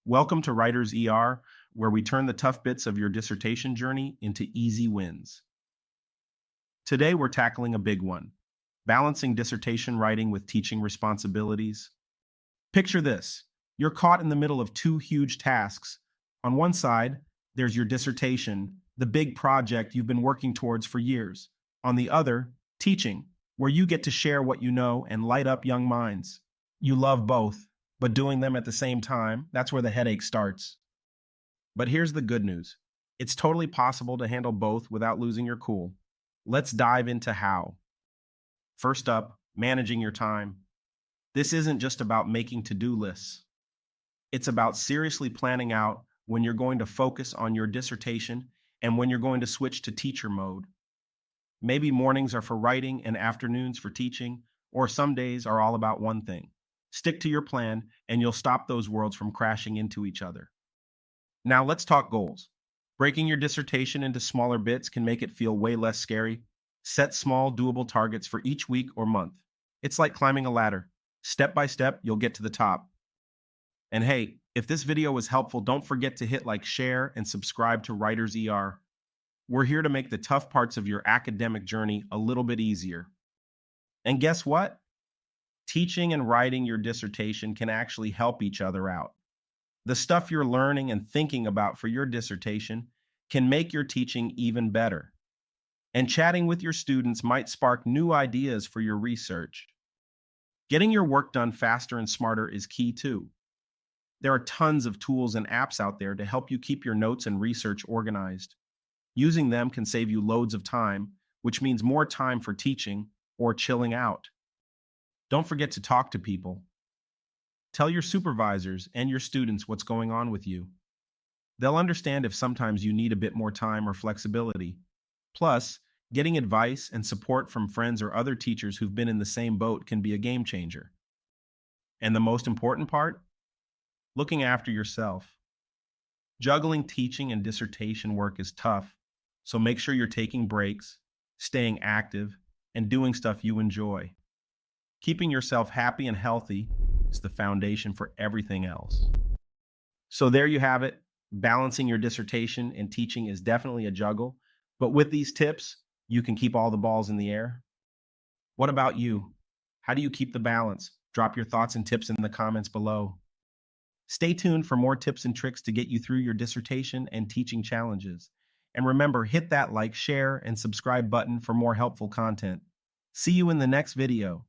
Welcome to Writer's ER, where we turn the tough bits of your dissertation journey into easy wins. Today, we're tackling a big one: balancing dissertation writing with teaching responsibilities. Picture this: you're caught in the middle of two huge tasks. On one side, there's your dissertation, the big project you've been working towards for years. On the other, teaching, where you get to share what you know and light up young minds. You love both, but doing them at the same time, that's where the headache starts. But here's the good news: it's totally possible to handle both without losing your cool. Let's dive into how. First up, managing your time. This isn't just about making to do lists, it's about seriously planning out when you're going to focus on your dissertation and when you're going to switch to teacher mode. Maybe mornings are for writing and afternoons for teaching, or some days are all about one thing. Stick to your plan, and you'll stop those worlds from crashing into each other. Now, let's talk goals. Breaking your dissertation into smaller bits can make it feel way less scary. Set small, doable targets for each week or month. It's like climbing a ladder. Step by step, you'll get to the top. And hey, if this video was helpful, don't forget to hit like, share, and subscribe to Writer's ER. We're here to make the tough parts of your academic journey a little bit easier. And guess what? Teaching and writing your dissertation can actually help each other out. The stuff you're learning and thinking about for your dissertation can make your teaching even better. And chatting with your students might spark new ideas for your research. Getting your work done faster and smarter is key too. There are tons of tools and apps out there to help you keep your notes and research organized. Using them can save you loads of time, which means more time for teaching or chilling out. Don't forget to talk to people. Tell your supervisors and your students what's going on with you. They'll understand if sometimes you need a bit more time or flexibility. Plus, getting advice and support from friends or other teachers who've been in the same boat can be a game changer. And the most important part? Looking after yourself. Juggling teaching and dissertation work is tough, so make sure you're taking breaks, staying active, and doing stuff you enjoy. Keeping yourself happy and healthy is the foundation for everything else. So there you have it. Balancing your dissertation and teaching is definitely a juggle, but with these tips, you can keep all the balls in the air. What about you? How do you keep the balance? Drop your thoughts and tips in the comments below. Stay tuned for more tips and tricks to get you through your dissertation and teaching challenges. And remember, hit that like, share, and subscribe button for more helpful content. See you in the next video.